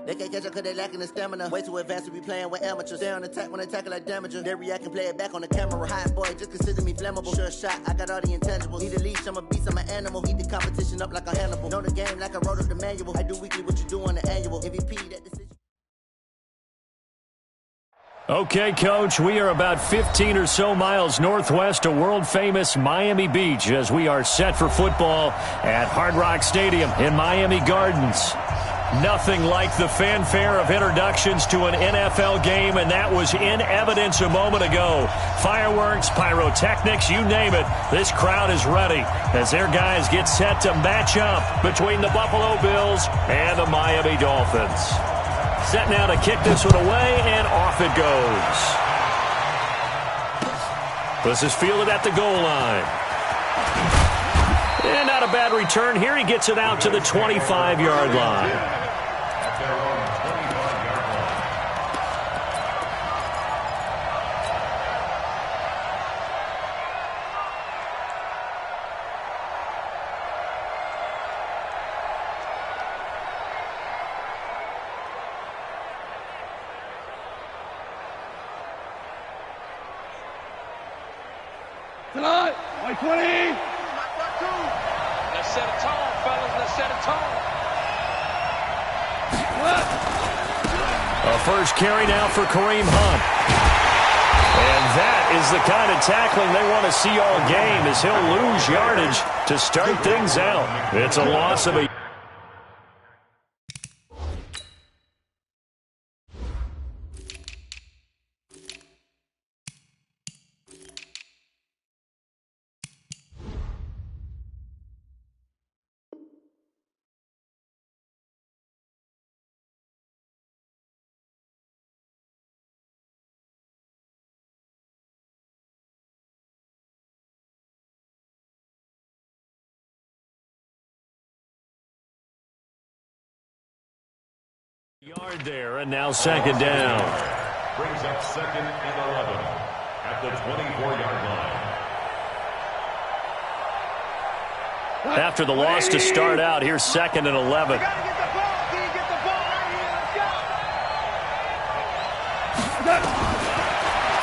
They can't catch up cause they lacking the stamina. Way too advanced to be playing with amateurs. They on attack when they tackle like damager. They react and play it back on the camera. Hot boy, just consider me flammable. Sure shot, I got all the intangibles. Need a leash, I'm a beast, I'm an animal. Eat the competition up like a Hannibal. Know the game like I wrote up the manual. I do weekly what you do on the annual. MVP, that decision. Okay, Coach, we are about 15 or so miles northwest of world-famous Miami Beach as we are set for football at Hard Rock Stadium in Miami Gardens. Nothing like the fanfare of introductions to an NFL game, and that was in evidence a moment ago. Fireworks, pyrotechnics, you name it. This crowd is ready as their guys get set to match up between the Buffalo Bills and the Miami Dolphins. Set now to kick this one away, and off it goes. This is fielded at the goal line. And not a bad return here. He gets it out to the 25-yard line. Tonight, 20. Let's set a tone, fellas. Let's set a tone. A first carry now for Kareem Hunt. And that is the kind of tackling they want to see all game as he'll lose yardage to start things out. It's a loss of a... Yard there, and now second down. Brings up second and 11 at the 24-yard line. After the loss to start out, here's second and 11.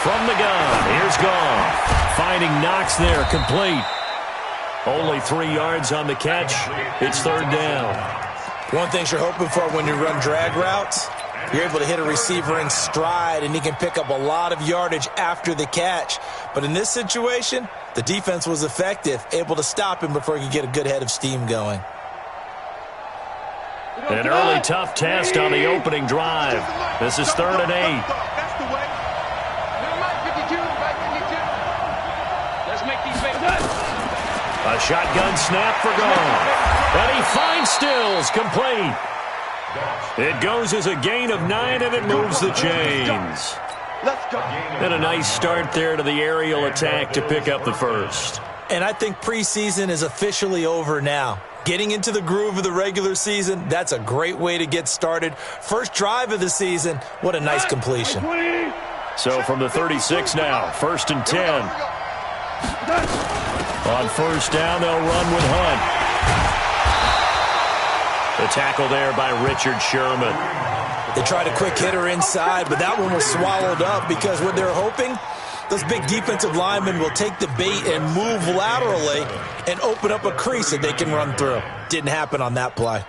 From the gun, here's Goff. Finding Knox there, complete. Only 3 yards on the catch. It's third down. One thing you're hoping for when you run drag routes, you're able to hit a receiver in stride, and he can pick up a lot of yardage after the catch. But in this situation, the defense was effective, able to stop him before he could get a good head of steam going. An early tough test on the opening drive. This is third and 8. That's the way. Never mind 52, right 52. Let's make these make A shotgun snap for Goff. And he finds Stills, complete. It goes as a gain of 9, and it moves the chains. And a nice start there to the aerial attack to pick up the first. And I think preseason is officially over now. Getting into the groove of the regular season, that's a great way to get started. First drive of the season, what a nice completion. So from the 36 now, first and 10. On first down, they'll run with Hunt. The tackle there by Richard Sherman. They tried a quick hitter inside, but that one was swallowed up because what they're hoping, those big defensive linemen will take the bait and move laterally and open up a crease that they can run through. Didn't happen on that play.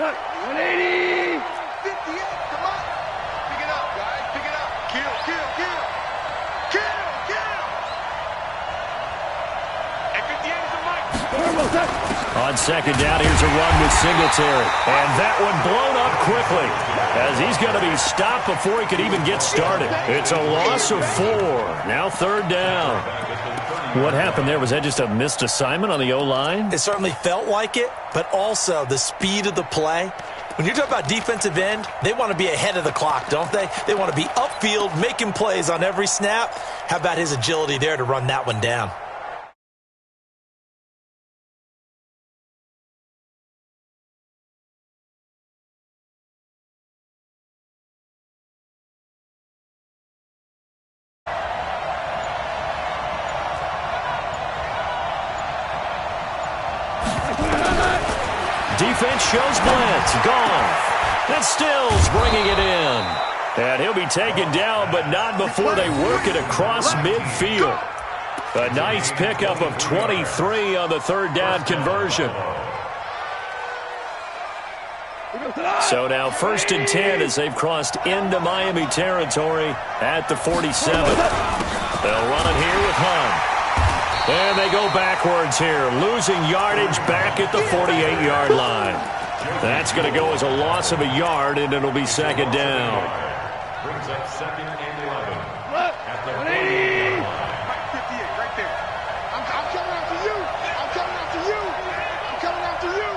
Cut. 180. 58, come on. Pick it up, guys. Pick it up. Kill, kill, kill. Kill, kill. And 58 is the mic. Almost up. On second down, here's a run with Singletary. And that one blown up quickly as he's going to be stopped before he could even get started. It's a loss of 4. Now third down. What happened there? Was that just a missed assignment on the O-line? It certainly felt like it, but also the speed of the play. When you're talking about defensive end, they want to be ahead of the clock, don't they? They want to be upfield, making plays on every snap. How about his agility there to run that one down? Defense shows blitz. Gone. And Stills bringing it in. And he'll be taken down, but not before they work it across midfield. A nice pickup of 23 on the third down conversion. So now 1st and 10 as they've crossed into Miami territory at the 47. They'll run it here with Hunt. And they go backwards here, losing yardage back at the 48-yard line. That's going to go as a loss of a yard, and it'll be second down. Brings up 2nd and 11. At the 180. Right 58, right there. I'm coming after you. I'm coming after you. I'm coming after you.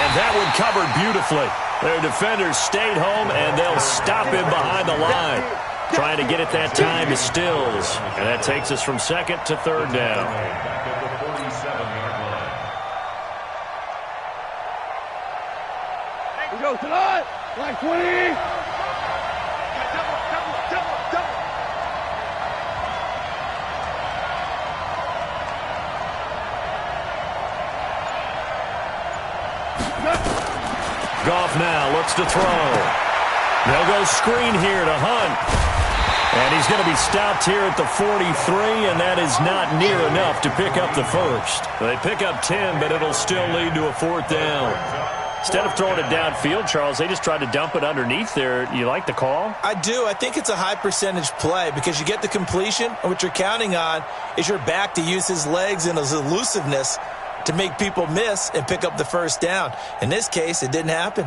And that one covered beautifully. Their defenders stayed home, and they'll stop him behind the line. Trying to get it that time to Stills. And that takes us from 2nd to 3rd down. back at the 47-yard line. We go tonight. Like 20. Goff now looks to throw. They'll go screen here to Hunt. And he's going to be stopped here at the 43, and that is not near enough to pick up the first. They pick up 10, but it'll still lead to a 4th down. Instead of throwing it downfield, Charles, they just tried to dump it underneath there. You like the call? I do. I think it's a high-percentage play because you get the completion, and what you're counting on is your back to use his legs and his elusiveness to make people miss and pick up the first down. In this case, it didn't happen.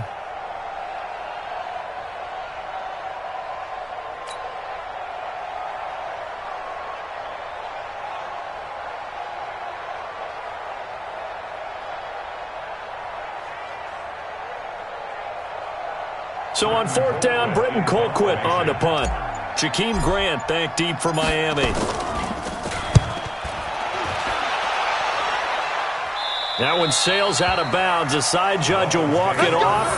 So on 4th down, Britton Colquitt on the punt. Jakeem Grant back deep for Miami. That one sails out of bounds. The side judge will walk it off.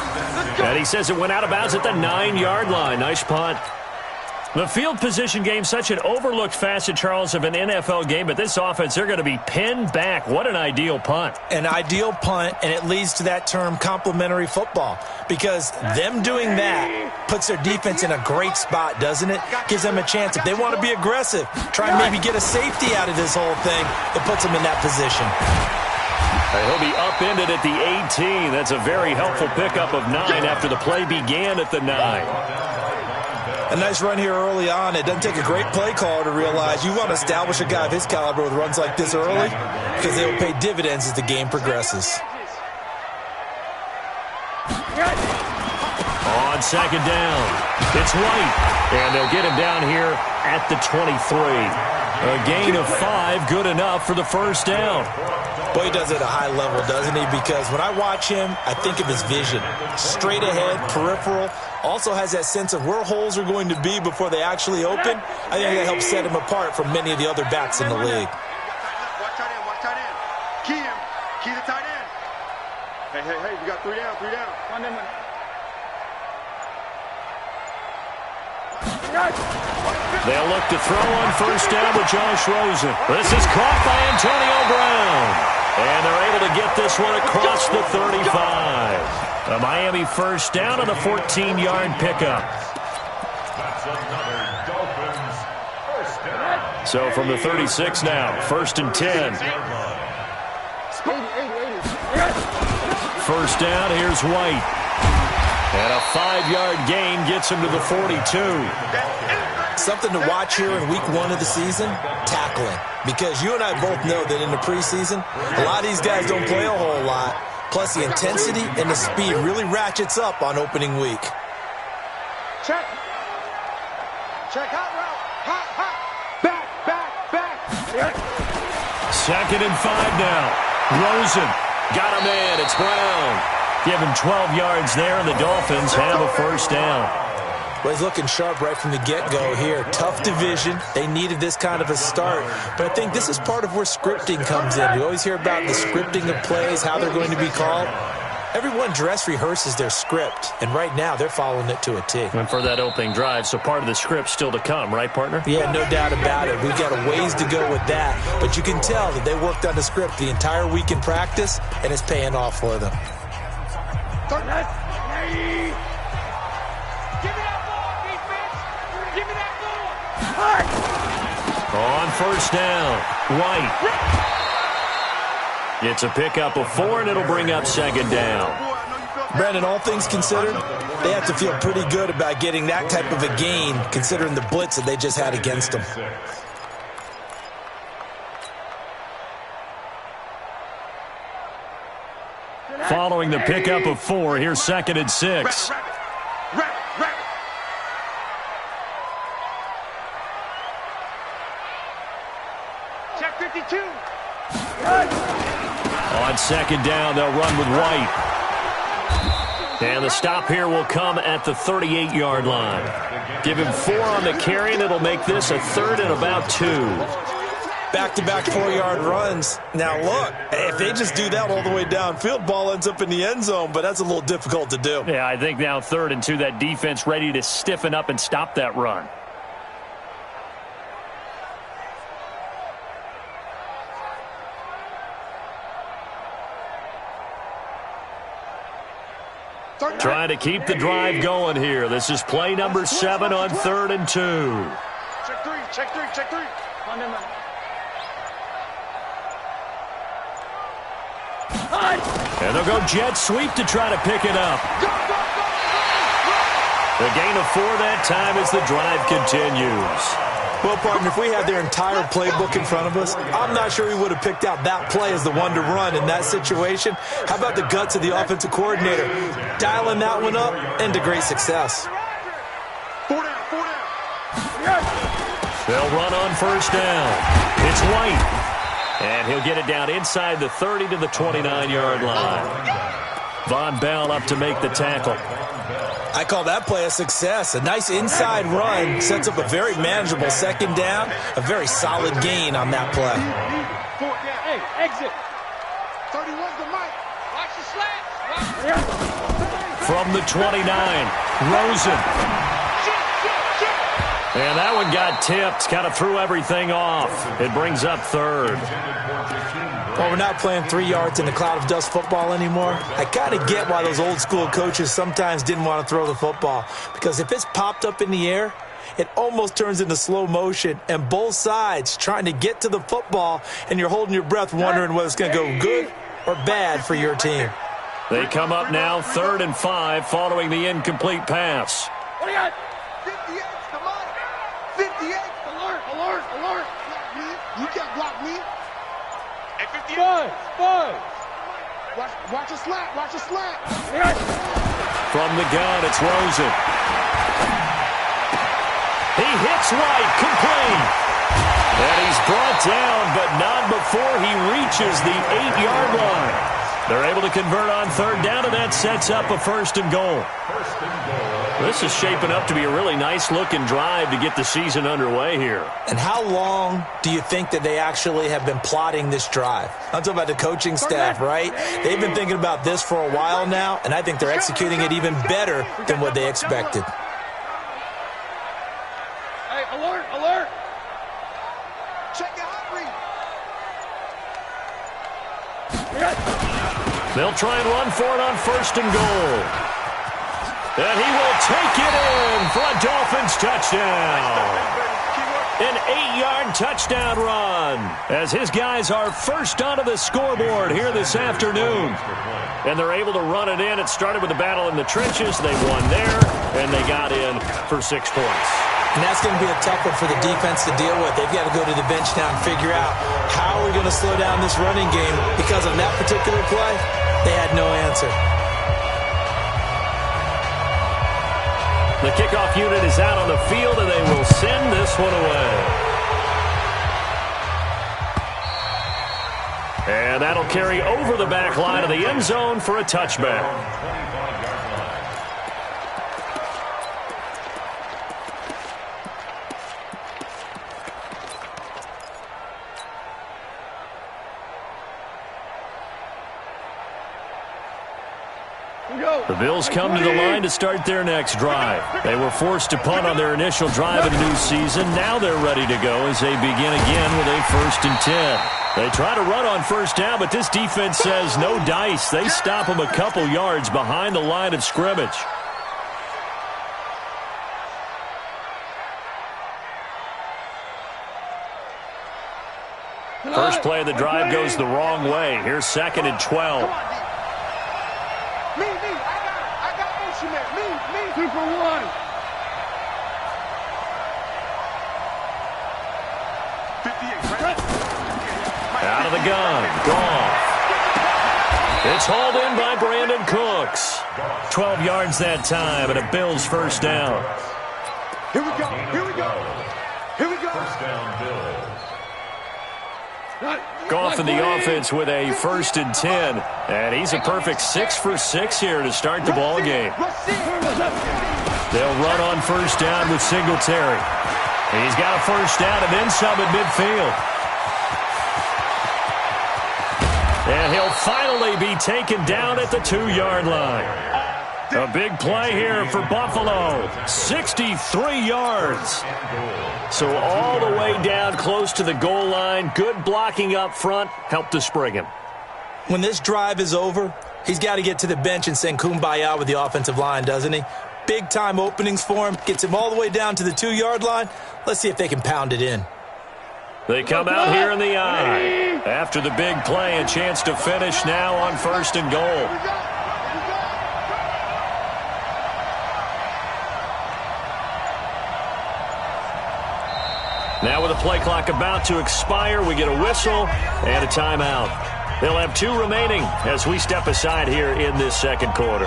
And he says it went out of bounds at the 9-yard line. Nice punt. The field position game, such an overlooked facet, Charles, of an NFL game. But this offense, they're going to be pinned back. What an ideal punt. An ideal punt, and it leads to that term complementary football. Because them doing that puts their defense in a great spot, doesn't it? Gives them a chance. If they want to be aggressive, try and maybe get a safety out of this whole thing, it puts them in that position. He'll be upended at the 18. That's a very helpful pickup of 9 after the play began at the 9. A nice run here early on. It doesn't take a great play caller to realize you want to establish a guy of his caliber with runs like this early because they will pay dividends as the game progresses. On second down, it's White, and they'll get him down here at the 23. A gain of 5, good enough for the first down. Boy, he does it at a high level, doesn't he? Because when I watch him, I think of his vision. Straight ahead, peripheral. Also has that sense of where holes are going to be before they actually open. I think that helps set him apart from many of the other backs in the league. Watch tight end, watch tight end. Key him. Key the tight end. Hey, we got 3 down, 3 down. They'll look to throw on first down with Josh Rosen. This is caught by Antonio Brown. And they're able to get this one across the 35. A Miami first down on a 14-yard pickup. That's another Dolphins first down. So from the 36 now, 1st and 10. First down, here's White. And a 5-yard gain gets him to the 42. Something to watch here in week 1 of the season, tackling. Because you and I both know that in the preseason, a lot of these guys don't play a whole lot. Plus, the intensity and the speed really ratchets up on opening week. Check. Check, hot route. Hot, hot. Back. 2nd and 5 now. Rosen got a man. It's Brown. Give him 12 yards there, and the Dolphins have a first down. Well, he's looking sharp right from the get-go here. Tough division. They needed this kind of a start. But I think this is part of where scripting comes in. We always hear about the scripting of plays, how they're going to be called. Everyone dress rehearses their script, and right now they're following it to a T. And for that opening drive, so part of the script still to come, right, partner? Yeah, no doubt about it. We've got a ways to go with that. But you can tell that they worked on the script the entire week in practice, and it's paying off for them. Give me that ball, defense! Give me that ball! On first down, White. It's a pickup of 4, and it'll bring up 2nd down. Brandon, all things considered, they have to feel pretty good about getting that type of a gain, considering the blitz that they just had against them. Following the pickup of 4, here's 2nd and 6. Check 52. On 2nd down, they'll run with White. And the stop here will come at the 38-yard line. Give him 4 on the carry, and it'll make this a 3rd and about 2. Back-to-back 4-yard runs. Now, look, if they just do that all the way downfield, ball ends up in the end zone, but that's a little difficult to do. Yeah, I think now 3rd and 2, that defense ready to stiffen up and stop that run. Trying to keep the drive going here. This is play number 7 on 3rd and 2. Check 3. And they'll go jet sweep to try to pick it up. The gain of 4 that time as the drive continues. Well, partner, if we had their entire playbook in front of us, I'm not sure we would have picked out that play as the one to run in that situation. How about the guts of the offensive coordinator? Dialing that one up into great success. 4 down. They'll run on first down. It's White. And he'll get it down inside the 30 to the 29-yard line. Von Bell up to make the tackle. I call that play a success. A nice inside run sets up a very manageable 2nd down. A very solid gain on that play. 4 down. Hey, exit. 31's the mic. Watch the slats. From the 29, Rosen. And that one got tipped, kind of threw everything off. It brings up 3rd. Well, we're not playing 3 yards in a cloud of dust football anymore. I kind of get why those old school coaches sometimes didn't want to throw the football. Because if it's popped up in the air, it almost turns into slow motion. And both sides trying to get to the football, and you're holding your breath wondering whether it's going to go good or bad for your team. They come up now 3rd and 5 following the incomplete pass. What do you got? 58's the mic. 58. Alert. You can't block me. At 58. Five. Watch a slant. From the gun, it's Rosen. He hits White, complete. And he's brought down, but not before he reaches the 8-yard line. They're able to convert on 3rd down, and that sets up a 1st and goal. This is shaping up to be a really nice-looking drive to get the season underway here. And how long do you think that they actually have been plotting this drive? I'm talking about the coaching staff, right? They've been thinking about this for a while now, and I think they're executing it even better than what they expected. Hey, alert. Check it out, read. They'll try and run for it on 1st and goal. And he will take it in for a Dolphins touchdown. An 8-yard touchdown run as his guys are first onto the scoreboard here this afternoon. And they're able to run it in. It started with a battle in the trenches. They won there, and they got in for 6 points. And that's going to be a tough one for the defense to deal with. They've got to go to the bench now and figure out how are we going to slow down this running game. Because on that particular play, they had no answer. The kickoff unit is out on the field, and they will send this one away. And that'll carry over the back line of the end zone for a touchback. The Bills come to the line to start their next drive. They were forced to punt on their initial drive in the new season. Now they're ready to go as they begin again with a 1st and 10. They try to run on first down, but this defense says no dice. They stop them a couple yards behind the line of scrimmage. First play of the drive goes the wrong way. Here's 2nd and 12. I got motion man. Me. 2 for 1. 58. Out of the gun. Goff. It's hauled in by Brandon Cooks. 12 yards that time and a Bills first down. Here we go. First down, Bills. Goff in the offense with a 1st and 10. And he's a perfect 6 for 6 here to start the ball game. They'll run on first down with Singletary. He's got a first down and then some at midfield. And he'll finally be taken down at the 2-yard line. A big play here for Buffalo. 63 yards. So all the way down close to the goal line. Good blocking up front. Helped to spring him. When this drive is over, he's got to get to the bench and sing kumbaya with the offensive line, doesn't he? Big-time openings for him. Gets him all the way down to the 2-yard line. Let's see if they can pound it in. They come out here in the eye. After the big play, a chance to finish now on 1st and goal. Now with the play clock about to expire, we get a whistle and a timeout. They'll have 2 remaining as we step aside here in this 2nd quarter.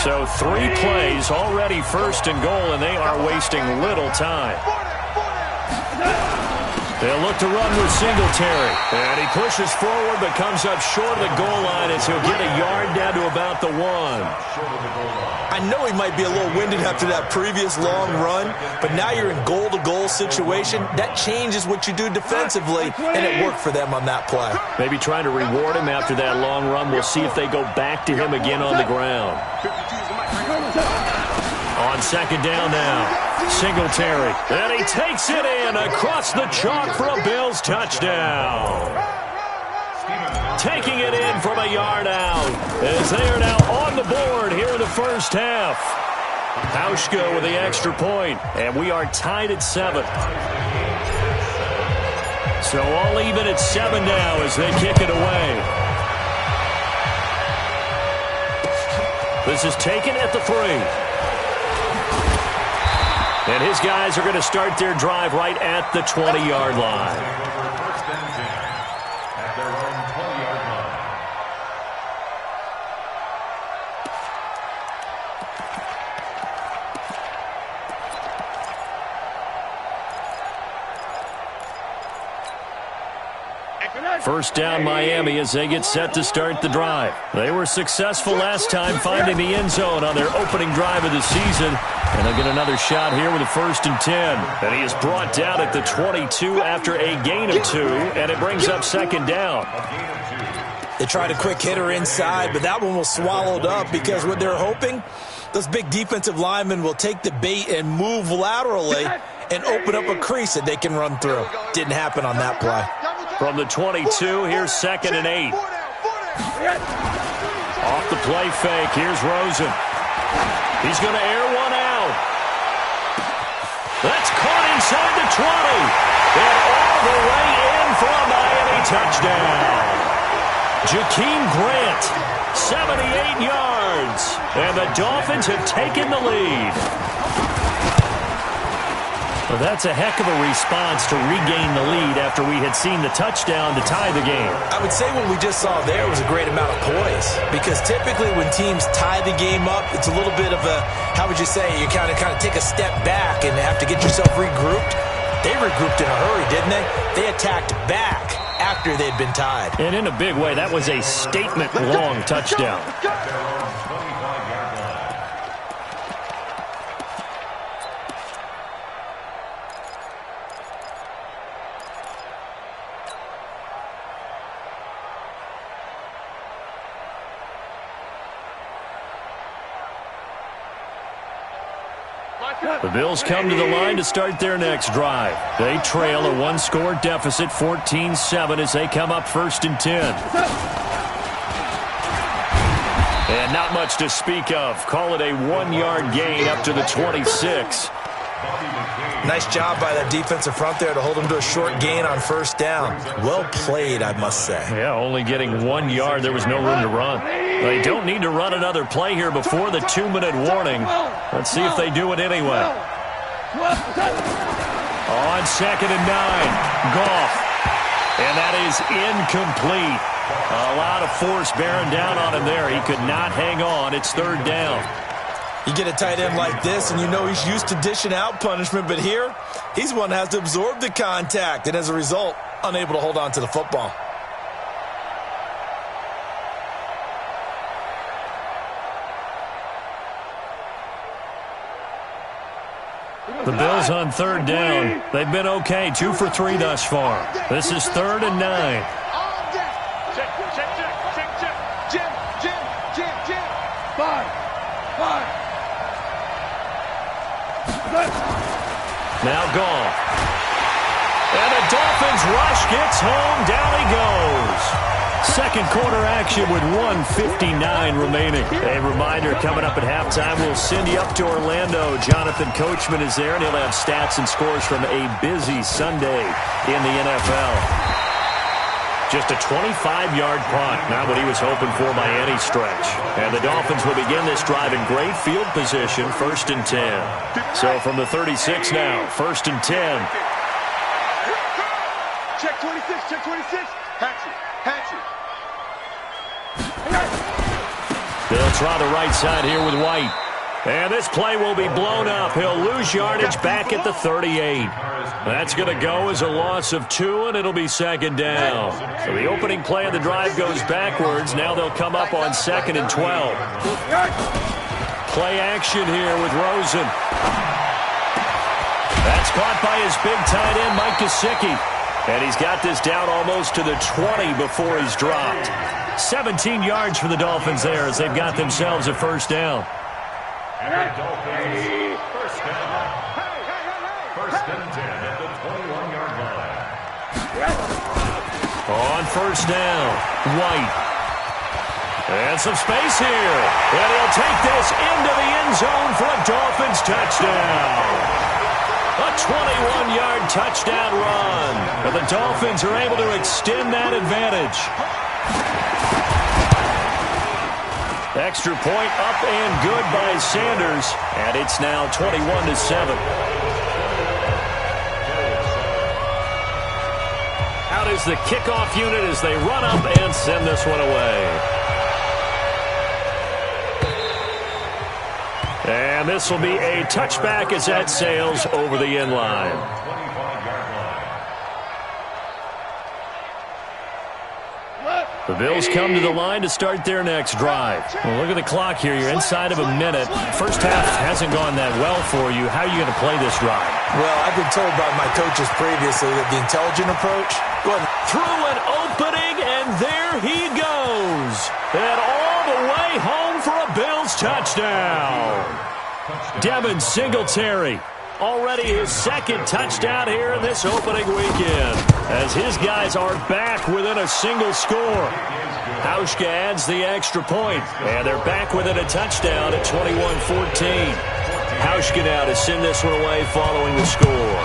So 3 plays, already 1st and goal, and they are wasting little time. They'll look to run with Singletary. And he pushes forward but comes up short of the goal line as he'll get a yard down to about the 1. I know he might be a little winded after that previous long run, but now you're in goal-to-goal situation. That changes what you do defensively, and it worked for them on that play. Maybe trying to reward him after that long run. We'll see if they go back to him again on the ground. On 2nd down now, Singletary. And he takes it in across the chalk for a Bills touchdown. Taking it in from a yard out as they are now on the board here in the first half. Hauschka with the extra point, and we are tied at 7. So all even at 7 now as they kick it away. This is taken at the 3. And his guys are going to start their drive right at the 20-yard line. First and 10 at their own 20-yard line. First down Miami as they get set to start the drive. They were successful last time finding the end zone on their opening drive of the season. And they'll get another shot here with a 1st and 10. And he is brought down at the 22 after a gain of 2. And it brings up 2nd down. They tried a quick hitter inside, but that one was swallowed up because what they're hoping, those big defensive linemen will take the bait and move laterally and open up a crease that they can run through. Didn't happen on that play. From the 22, here's 2nd and 8. Off the play fake, here's Rosen. He's going to air one out. That's caught inside the 20. And all the way in for a Miami touchdown. Jakeem Grant, 78 yards. And the Dolphins have taken the lead. Well, that's a heck of a response to regain the lead after we had seen the touchdown to tie the game. I would say what we just saw there was a great amount of poise, because typically when teams tie the game up, it's a little bit of a, how would you say, you kind of take a step back and have to get yourself regrouped. They regrouped in a hurry, didn't they? They attacked back after they'd been tied. And in a big way, that was a statement-long touchdown. The Bills come to the line to start their next drive. They trail a one-score deficit, 14-7, as they come up 1st and 10. And not much to speak of. Call it a 1-yard gain up to the 26. Nice job by that defensive front there to hold them to a short gain on 1st down. Well played, I must say. Yeah, only getting 1 yard. There was no room to run. They don't need to run another play here before the 2-minute warning. Let's see if they do it anyway. On 2nd and 9, Goff. And that is incomplete. A lot of force bearing down on him there. He could not hang on. It's 3rd down. You get a tight end like this, and you know he's used to dishing out punishment, but here, he's one that has to absorb the contact, and as a result, unable to hold on to the football. The Bills on 3rd down. They've been okay, 2 for 3 thus far. This is 3rd and 9. Now Goff. And the Dolphins rush gets home. Down he goes. Second quarter action with 1:59 remaining. A reminder coming up at halftime, we'll send you up to Orlando. Jonathan Coachman is there, and he'll have stats and scores from a busy Sunday in the NFL. Just a 25-yard punt, not what he was hoping for by any stretch. And the Dolphins will begin this drive in great field position, 1st and 10. So from the 36 now, 1st and 10. Check 26, check 26. Hatchet, hatchet. They'll try the right side here with White. And this play will be blown up. He'll lose yardage back at the 38. That's going to go as a loss of 2, and it'll be 2nd down. So the opening play of the drive goes backwards. Now they'll come up on 2nd and 12. Play action here with Rosen. That's caught by his big tight end, Mike Gesicki. And he's got this down almost to the 20 before he's dropped. 17 yards for the Dolphins there as they've got themselves a 1st down. And the Dolphins, 1st down. 1st and 10 at the 21-yard line. On 1st down, White. And some space here. And he'll take this into the end zone for a Dolphins touchdown. A 21-yard touchdown run. And the Dolphins are able to extend that advantage. Extra point up and good by Sanders. And it's now 21-7. Out is the kickoff unit as they run up and send this one away. And this will be a touchback as that sails over the end line. The Bills come to the line to start their next drive. Well, look at the clock here. You're inside of a minute. First half hasn't gone that well for you. How are you going to play this drive? Well, I've been told by my coaches previously that the intelligent approach, through an opening, and there he goes. And all the way home for a Bills touchdown. Devin Singletary. Already his 2nd touchdown here in this opening weekend, as his guys are back within a single score. Hauschka adds the extra point, and they're back within a touchdown at 21-14. Hauschka now to send this one away following the score.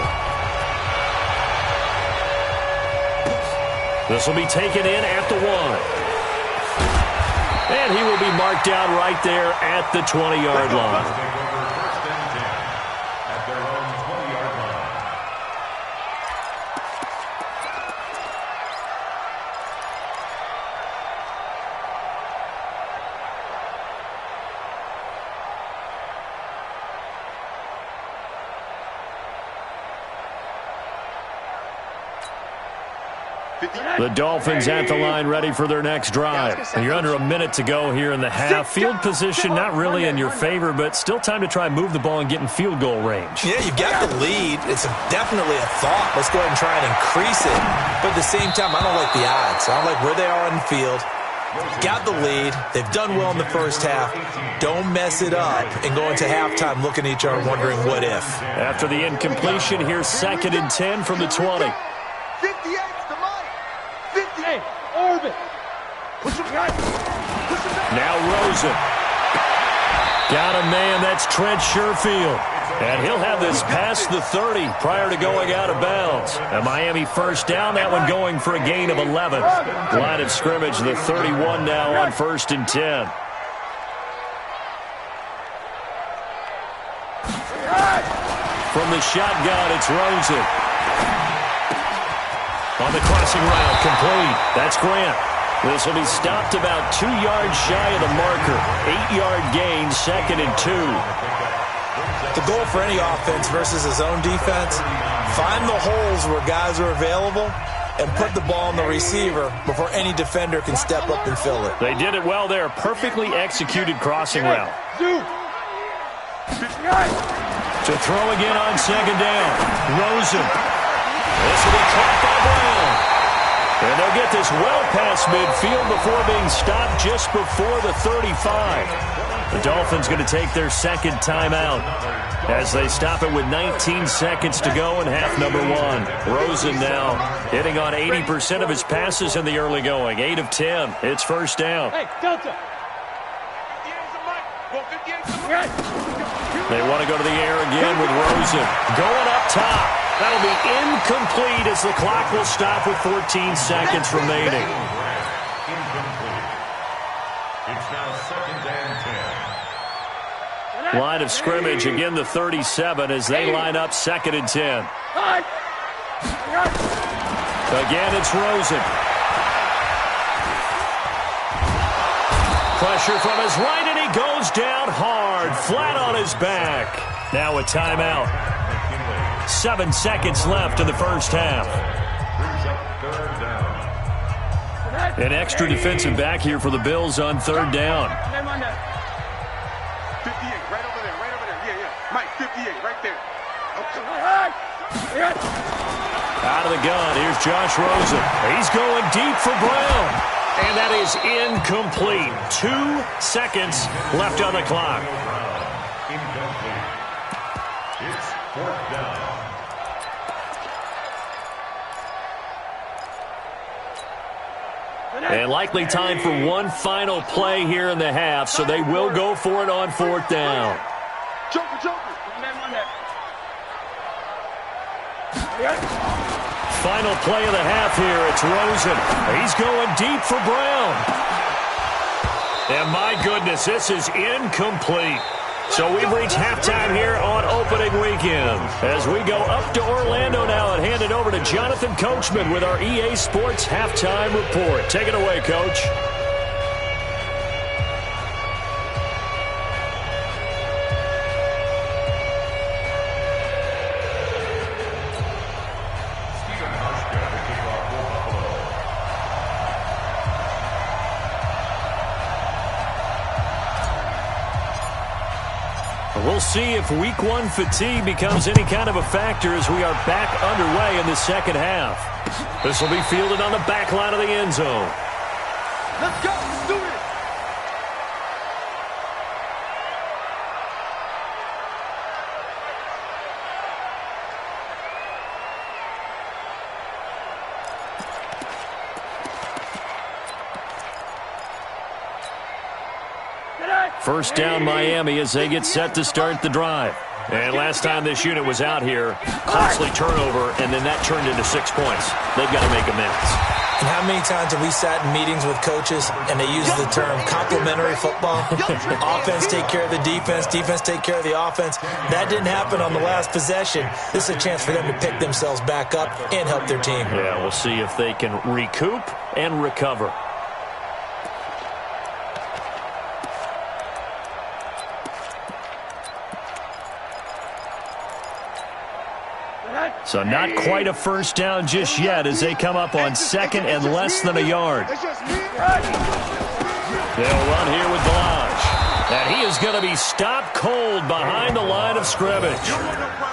This will be taken in at the 1. And he will be marked down right there at the 20-yard line. First and 10 at their own 20-yard line. The Dolphins at the line ready for their next drive. And you're under a minute to go here in the half. Field position not really in your favor, but still time to try and move the ball and get in field goal range. Yeah, you've got the lead. It's definitely a thought. Let's go ahead and try and increase it. But at the same time, I don't like the odds. I don't like where they are on the field. Got the lead. They've done well in the first half. Don't mess it up and go into halftime looking at each other wondering what if. After the incompletion, here's 2nd and 10 from the 20. 58's the money. 58. Orbit. Push him back. Push him back. Now Rosen. Got a man. That's Trent Sherfield. And he'll have this past the 30 prior to going out of bounds. A Miami first down, that one going for a gain of 11. Line of scrimmage, the 31 now on 1st and 10. From the shotgun, it's Rosen. On the crossing route, complete. That's Grant. This will be stopped about 2 yards shy of the marker. 8-yard gain, 2nd and 2. The goal for any offense versus his own defense, find the holes where guys are available and put the ball on the receiver before any defender can step up and fill it. They did it well there. Perfectly executed crossing route. To throw again on 2nd down. Rosen. This will be caught by Brown. And they'll get this well past midfield before being stopped just before the 35. The Dolphins going to take their 2nd timeout as they stop it with 19 seconds to go in half number 1. Rosen now hitting on 80% of his passes in the early going. 8 of 10. It's 1st down. Hey, Delta. They want to go to the air again with Rosen. Going up top. That'll be incomplete as the clock will stop with 14 seconds remaining. Incomplete. It's now 2nd and 10. Line of scrimmage, again the 37 as they line up 2nd and 10. Again, it's Rosen. Pressure from his right, and he goes down hard, flat on his back. Now a timeout. 7 seconds left in the first half. An extra defensive back here for the Bills on 3rd down. 58, right over there, right over there. Yeah, yeah. Mike, 58, right there. Out of the gun, here's Josh Rosen. He's going deep for Brown. And that is incomplete. 2 seconds left on the clock. Incomplete. It's 4th down. And likely time for one final play here in the half, so they will go for it on 4th down. Joker, Joker. Final play of the half here. It's Rosen. He's going deep for Brown. And my goodness, this is incomplete. So we've reached halftime here on opening weekend. As we go up to Orlando now and hand it over to Jonathan Coachman with our EA Sports Halftime Report. Take it away, Coach. We'll see if Week 1 fatigue becomes any kind of a factor as we are back underway in the second half. This will be fielded on the back line of the end zone. Let's go. Let's do it. First down Miami as they get set to start the drive. And last time this unit was out here, costly turnover, and then that turned into 6 points. They've got to make amends. And how many times have we sat in meetings with coaches and they use the term complementary football? Offense take care of the defense, defense take care of the offense. That didn't happen on the last possession. This is a chance for them to pick themselves back up and help their team. Yeah, we'll see if they can recoup and recover. So not quite a first down just yet as they come up on second and less than a yard. They'll run here with Blanche. And he is going to be stopped cold behind the line of scrimmage.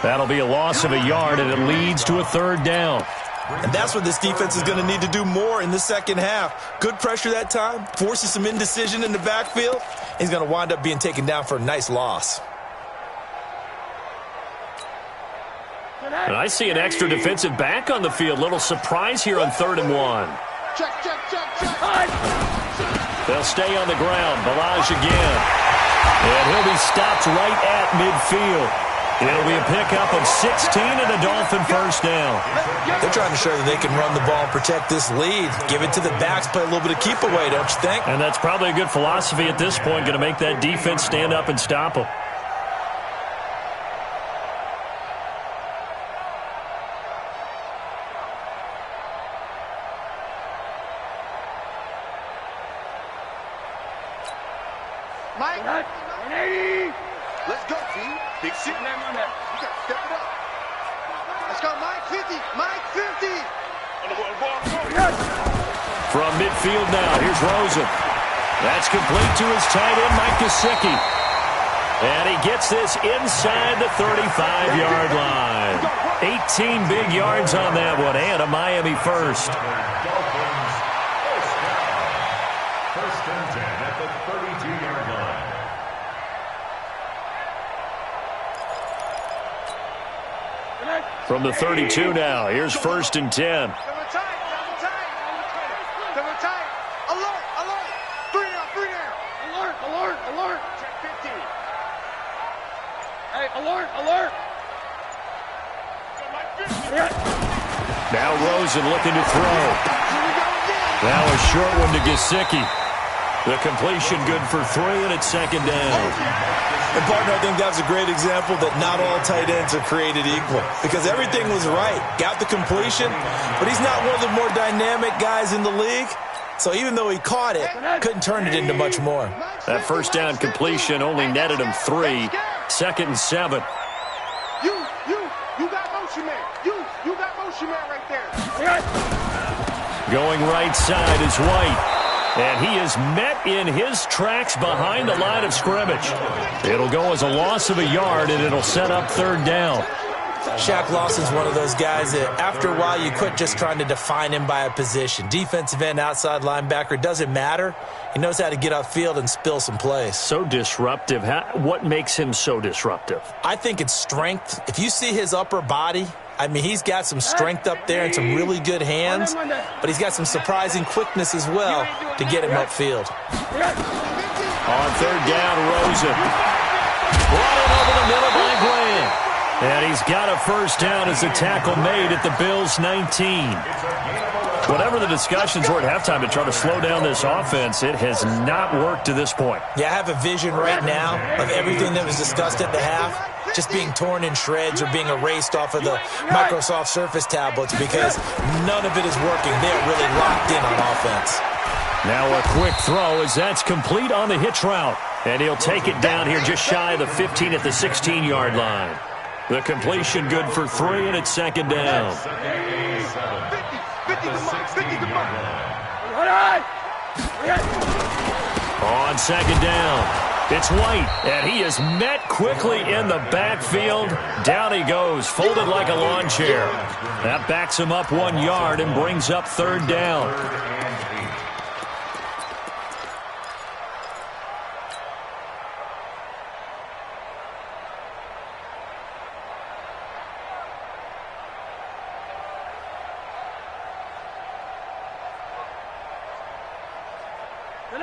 That'll be a loss of a yard, and it leads to a third down. And that's what this defense is going to need to do more in the second half. Good pressure that time, forces some indecision in the backfield. He's going to wind up being taken down for a nice loss. And I see an extra defensive back on the field. Little surprise here on 3rd and 1. Check. They'll stay on the ground. Balaj again. And he'll be stopped right at midfield. It'll be a pickup of 16 and a Dolphin first down. They're trying to show that they can run the ball and protect this lead. Give it to the backs, play a little bit of keep away, don't you think? And that's probably a good philosophy at this point. Going to make that defense stand up and stop them. Mike, 180. Let's go, T. Big shit. You got to step it up. Let's go, Mike 50. Mike 50. From midfield now, here's Rosen. That's complete to his tight end, Mike Gesicki. And he gets this inside the 35-yard line. 18 big yards on that one, and a Miami first. First and 10 at the 32-yard line. From the 32 now, here's 1st and 10. Double tight. Alert. 3 down. Alert. Check 15. Hey, alert. Now Rosen looking to throw. Now a short one to Gesicki. The completion good for 3, and it's 2nd down. And, partner, I think that was a great example that not all tight ends are created equal because everything was right. Got the completion, but he's not one of the more dynamic guys in the league. So even though he caught it, couldn't turn it into much more. That first down completion only netted him 3. 2nd and 7. You got motion man. You got motion man right there. Going right side is White. And he is met in his tracks behind the line of scrimmage. It'll go as a loss of a yard, and it'll set up 3rd down. Shaq Lawson's one of those guys that after a while you quit just trying to define him by a position. Defensive end, outside linebacker, doesn't matter. He knows how to get upfield and spill some plays. So disruptive. What makes him so disruptive? I think it's strength. If you see his upper body, I mean, he's got some strength up there and some really good hands, but he's got some surprising quickness as well to get him upfield. On 3rd down, Rosen. Brought it over the middle by Graham. And he's got a first down as the tackle made at the Bills' 19. Whatever the discussions were at halftime to try to slow down this offense, it has not worked to this point. Yeah, I have a vision right now of everything that was discussed at the half just being torn in shreds or being erased off of the Microsoft Surface tablets because none of it is working. They're really locked in on offense. Now a quick throw as that's complete on the hitch route. And he'll take it down here just shy of the 15 at the 16-yard line. The completion good for 3, and it's 2nd down. 50 On 2nd down, it's White, and he is met quickly in the backfield. Down he goes, folded like a lawn chair. That backs him up 1 yard and brings up 3rd down.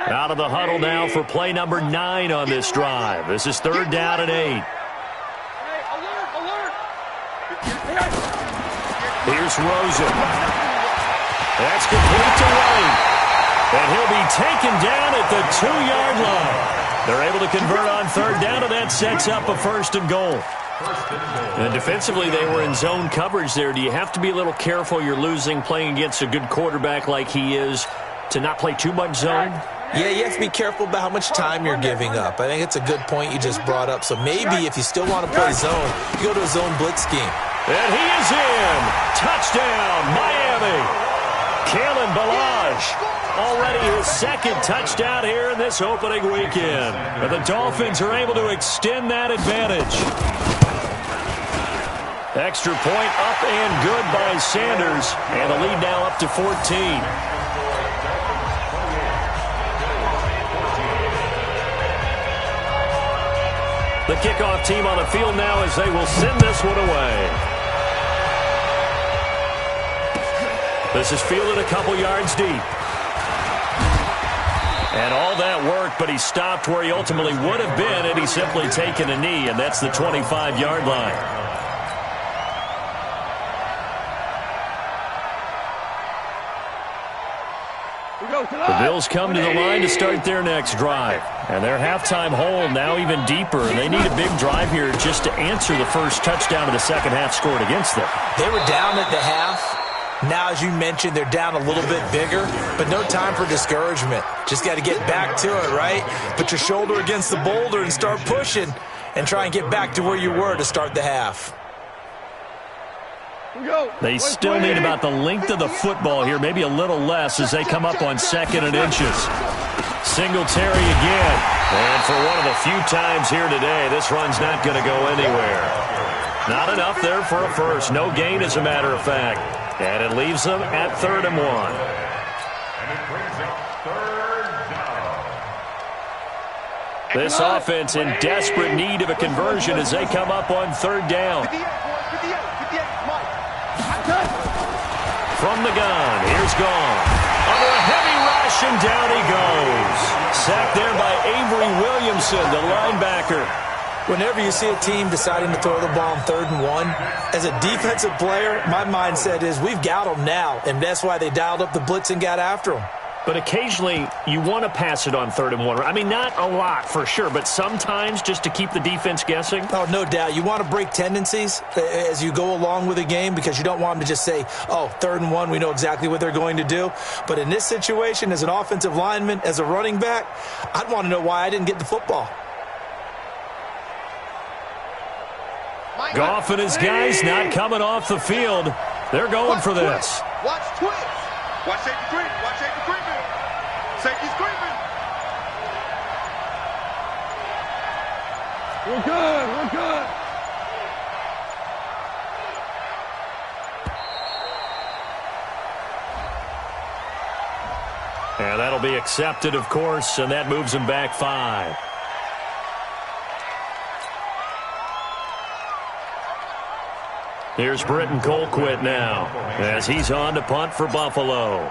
Out of the huddle now for play number 9 on this drive. This is 3rd down and 8. Here's Rosen. That's complete to White. And he'll be taken down at the 2-yard line. They're able to convert on third down, and that sets up a 1st and goal. And defensively, they were in zone coverage there. Do you have to be a little careful? You're losing, playing against a good quarterback like he is, to not play too much zone? Yeah, you have to be careful about how much time you're giving up. I think it's a good point you just brought up. So maybe if you still want to play zone, you go to a zone blitz scheme. And he is in. Touchdown, Miami. Kalen Ballage, already his 2nd touchdown here in this opening weekend. But the Dolphins are able to extend that advantage. Extra point up and good by Sanders. And the lead now up to 14. The kickoff team on the field now as they will send this one away. This is fielded a couple yards deep. And all that work, but he stopped where he ultimately would have been had he simply taken a knee, and that's the 25-yard line. The Bills come to the line to start their next drive. And their halftime hole now even deeper. And they need a big drive here just to answer the first touchdown of the second half scored against them. They were down at the half. Now, as you mentioned, they're down a little bit bigger, but no time for discouragement. Just got to get back to it, right? Put your shoulder against the boulder and start pushing and try and get back to where you were to start the half. They still need about the length of the football here, maybe a little less as they come up on 2nd and inches. Singletary again. And for one of the few times here today, this run's not going to go anywhere. Not enough there for a first. No gain, as a matter of fact. And it leaves them at 3rd and 1. And it brings up 3rd down. This offense in desperate need of a conversion as they come up on 3rd down. From the gun, here's Gone. Under a heavy rush, and down he goes. Sacked there by Avery Williamson, the linebacker. Whenever you see a team deciding to throw the ball on 3rd and 1, as a defensive player, my mindset is we've got them now, and that's why they dialed up the blitz and got after them. But occasionally, you want to pass it on 3rd and 1. I mean, not a lot for sure, but sometimes just to keep the defense guessing. Oh, no doubt. You want to break tendencies as you go along with the game because you don't want them to just say, oh, 3rd and 1, we know exactly what they're going to do. But in this situation, as an offensive lineman, as a running back, I'd want to know why I didn't get the football. Goff and his guys not coming off the field. They're going for this. Watch twist. Watch safety creep. Watch safety creeping. Safety's creeping. We're good. We're good. And that'll be accepted, of course, and that moves him back 5. Here's Britton Colquitt now as he's on to punt for Buffalo.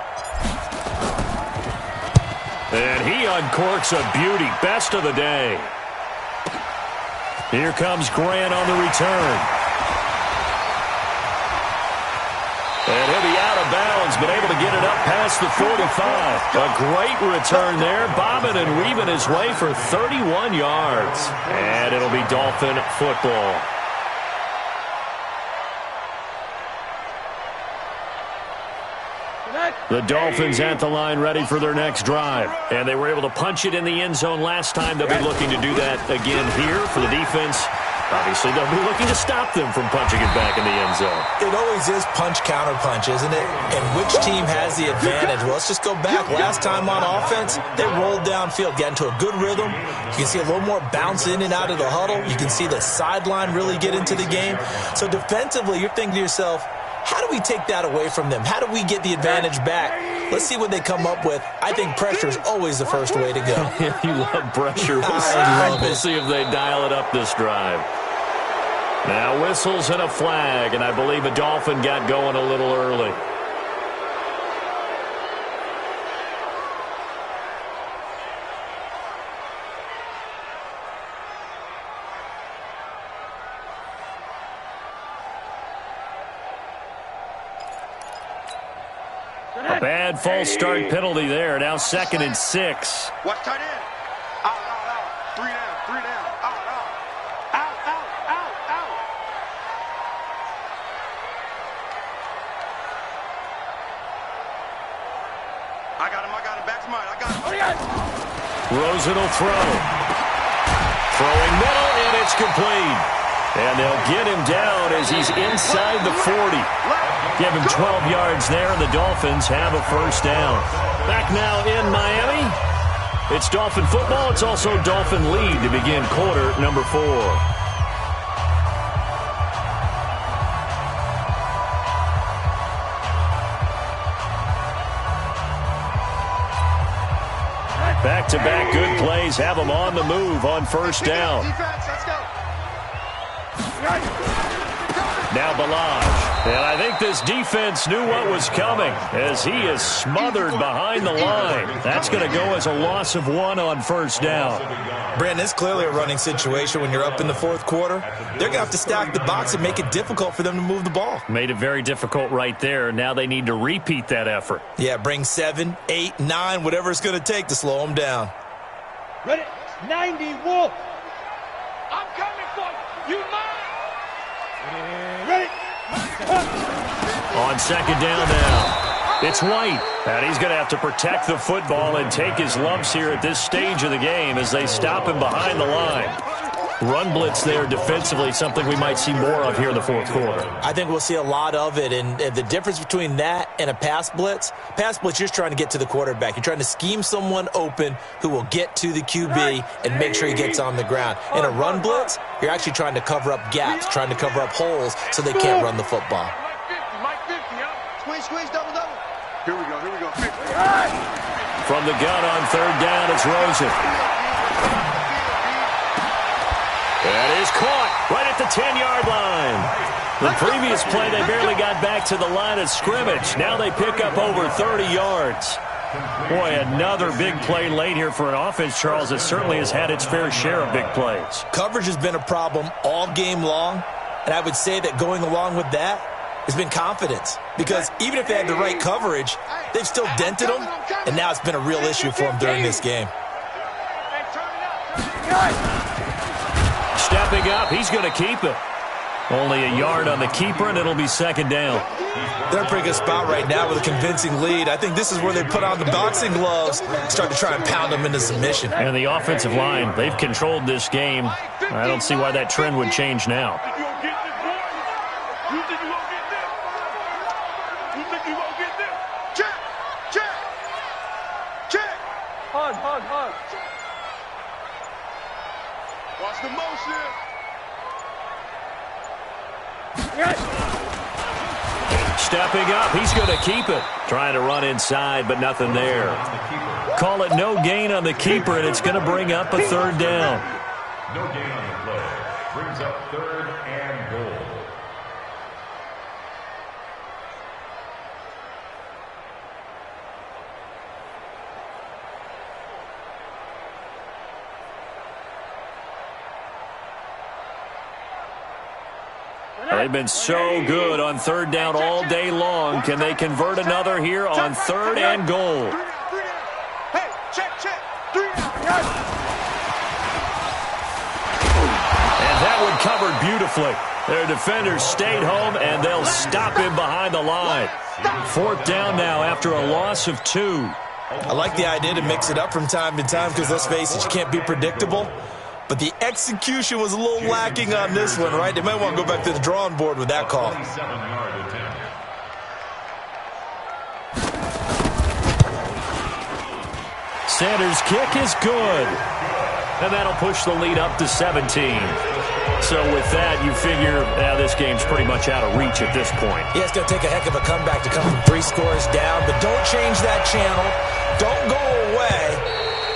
And he uncorks a beauty. Best of the day. Here comes Grant on the return. And he'll be out of bounds, but able to get it up past the 45. A great return there, bobbing and weaving his way for 31 yards. And it'll be Dolphin football. The Dolphins at the line ready for their next drive. And they were able to punch it in the end zone last time. They'll be looking to do that again here for the defense. Obviously, they'll be looking to stop them from punching it back in the end zone. It always is punch-counter-punch, isn't it? And which team has the advantage? Well, let's just go back. Last time on offense, they rolled downfield, got into a good rhythm. You can see a little more bounce in and out of the huddle. You can see the sideline really get into the game. So defensively, you're thinking to yourself, how do we take that away from them? How do we get the advantage back? Let's see what they come up with. I think pressure is always the first way to go. You love pressure. We'll see if they dial it up this drive. Now whistles and a flag, and I believe a Dolphin got going a little early. A bad false start penalty there. Now 2nd and 6. Watch tight end. Out, out, out. 3 down, 3 down. Out, out. Out, out, out, out. I got him. Back to mine. I got him. Rosen will throw. Throwing middle, and it's complete. And they'll get him down as he's inside the 40. Give him 12 yards there, and the Dolphins have a first down. Back now in Miami. It's Dolphin football. It's also Dolphin lead to begin quarter number 4. Back-to-back good plays have them on the move on first down. Now Balaj. And I think this defense knew what was coming as he is smothered behind the line. That's going to go as a loss of 1 on first down. Brandon, it's clearly a running situation when you're up in the 4th quarter. They're going to have to stack the box and make it difficult for them to move the ball. Made it very difficult right there. Now they need to repeat that effort. Yeah, bring 7, 8, 9, whatever it's going to take to slow them down. Ready? 90 Wolf. I'm coming for you. You mine. Ready? On 2nd down now, it's White. And he's going to have to protect the football and take his lumps here at this stage of the game as they stop him behind the line. Run blitz there defensively, something we might see more of here in the 4th quarter. I think we'll see a lot of it, and the difference between that and a pass blitz, you're just trying to get to the quarterback. You're trying to scheme someone open who will get to the QB and make sure he gets on the ground. In a run blitz, you're actually trying to cover up gaps, trying to cover up holes so they can't run the football. Mike 50, huh? Squeeze, double. Here we go. 50. From the gun on 3rd down, it's Rosen. That is caught right at the 10-yard line. The previous play, they barely got back to the line of scrimmage. Now they pick up over 30 yards. Boy, another big play late here for an offense, Charles, that certainly has had its fair share of big plays. Coverage has been a problem all game long, and I would say that going along with that has been confidence. Because even if they had the right coverage, they've still dented them, and now it's been a real issue for them during this game. Stepping up, he's going to keep it. Only a yard on the keeper, and it'll be 2nd down. They're in a pretty good spot right now with a convincing lead. I think this is where they put on the boxing gloves, start to try and pound them into submission. And the offensive line, they've controlled this game. I don't see why that trend would change now. Hug. Watch the motion. Stepping up, he's going to keep it. Trying to run inside, but nothing there. Call it no gain on the keeper, and it's going to bring up a 3rd down. No gain on the play. Brings up 3rd and goal. They've been so good on 3rd down all day long. Can they convert another here on 3rd and goal? Hey, check. 3 down. And that one covered beautifully. Their defenders stayed home, and they'll stop him behind the line. 4th down now after a loss of 2. I like the idea to mix it up from time to time because, let's face it, you can't be predictable. But the execution was a little lacking on this one, right? They might want to go back to the drawing board with that call. Sanders' kick is good. And that'll push the lead up to 17. So with that, you figure this game's pretty much out of reach at this point. Yeah, it's going to take a heck of a comeback to come from 3 scores down. But don't change that channel. Don't go away.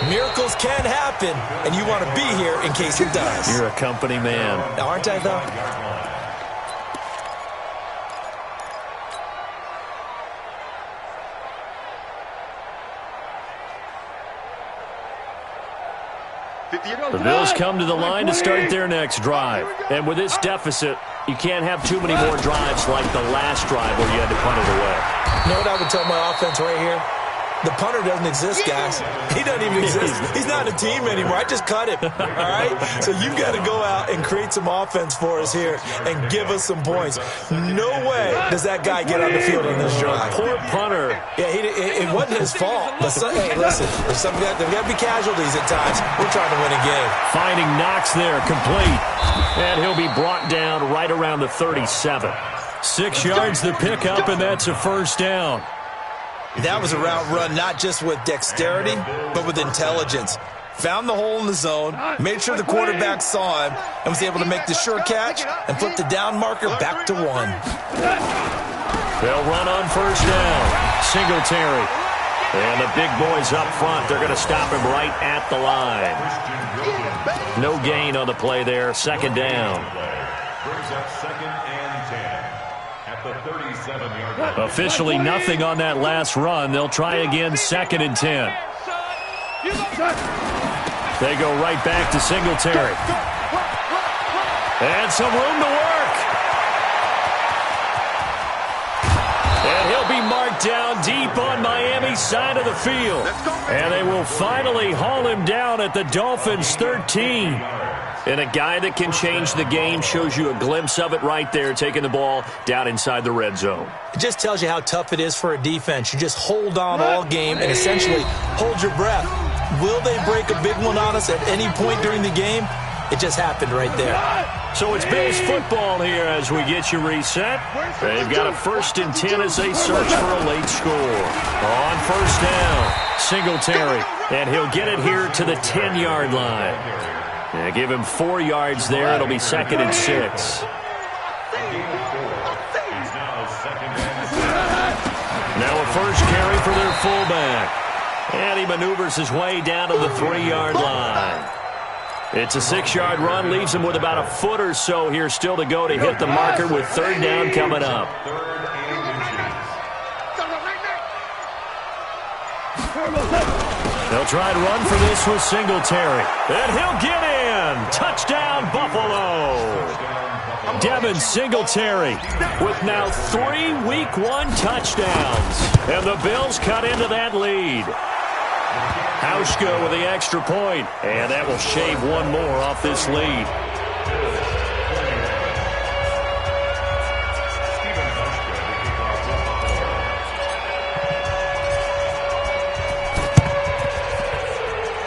Miracles can happen, and you want to be here in case it does. You're a company man. Aren't I, though? The Bills come to the line to start their next drive. And with this deficit, you can't have too many more drives like the last drive where you had to punt it away. You know what I would tell my offense right here? The punter doesn't exist, guys. He doesn't even exist. He's not a team anymore. I just cut him, all right? So you've got to go out and create some offense for us here and give us some points. No way does that guy get on the field on this drive. Poor punter. Yeah, it wasn't his fault. But hey, listen, there's got to be casualties at times. We're trying to win a game. Finding Knox there, complete. And he'll be brought down right around the 37. 6 yards the pickup, and that's a first down. That was a route run not just with dexterity, but with intelligence. Found the hole in the zone, made sure the quarterback saw him, and was able to make the sure catch and flip the down marker back to 1. They'll run on first down. Singletary. And the big boys up front, they're going to stop him right at the line. No gain on the play there. Second down. Brings up 2nd and 10 at the 37-yard line. Officially nothing on that last run. They'll try again, 2nd and 10. They go right back to Singletary. And some room to work. And he'll be marked down deep on Miami's side of the field. And they will finally haul him down at the Dolphins' 13. And a guy that can change the game, shows you a glimpse of it right there, taking the ball down inside the red zone. It just tells you how tough it is for a defense. You just hold on all game and essentially hold your breath. Will they break a big one on us at any point during the game? It just happened right there. So it's Bills football here as we get you reset. They've got a 1st and 10 as they search for a late score. On first down, Singletary. And he'll get it here to the 10-yard line. Yeah, give him 4 yards there. It'll be 2nd and 6. Now a first carry for their fullback. And he maneuvers his way down to the 3-yard line. It's a 6-yard run, leaves him with about a foot or so here still to go to hit the marker with 3rd down coming up. They'll try to run for this with Singletary. And he'll get in. Touchdown, Buffalo. Devin Singletary with now 3 Week 1 touchdowns. And the Bills cut into that lead. Hauschka with the extra point. And that will shave one more off this lead.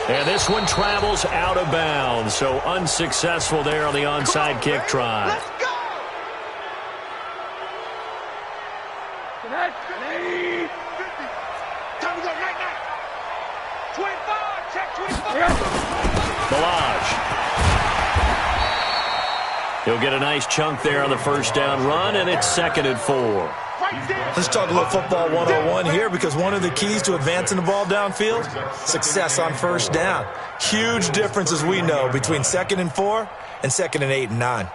And this one travels out of bounds, so unsuccessful there on the onside kick try. Let's go! Time to go, night. 25, check 25. Balaj. He'll get a nice chunk there on the first down run, and it's 2nd and 4. Let's talk a little football 101 here, because one of the keys to advancing the ball downfield, success on first down. Huge difference, as we know, between 2nd and 4 and 2nd and 8 and 9.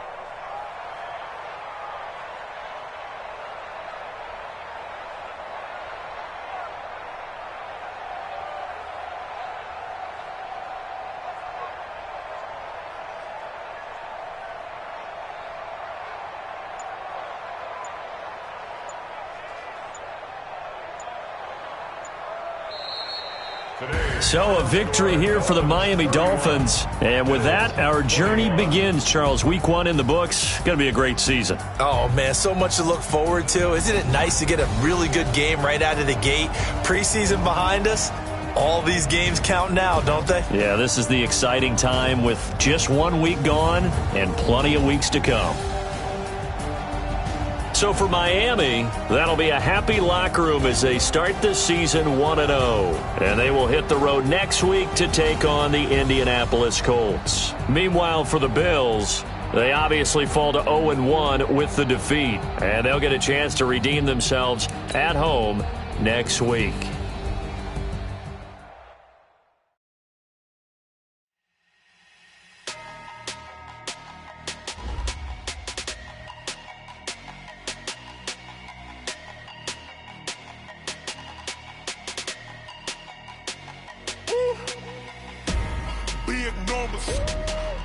So a victory here for the Miami Dolphins. And with that, our journey begins, Charles. Week 1 in the books. Going to be a great season. Oh, man, so much to look forward to. Isn't it nice to get a really good game right out of the gate? Preseason behind us. All these games count now, don't they? Yeah, this is the exciting time with just 1 week gone and plenty of weeks to come. So for Miami, that'll be a happy locker room as they start the season 1-0. And they will hit the road next week to take on the Indianapolis Colts. Meanwhile, for the Bills, they obviously fall to 0-1 with the defeat. And they'll get a chance to redeem themselves at home next week.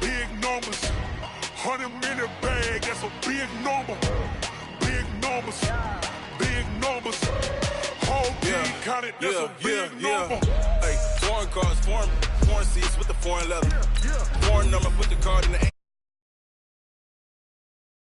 Big numbers, 100-minute bag, that's a big number. Big numbers, counted, that's a big number. Hey, foreign cars, foreign seats with the foreign leather. Foreign number, put the card in the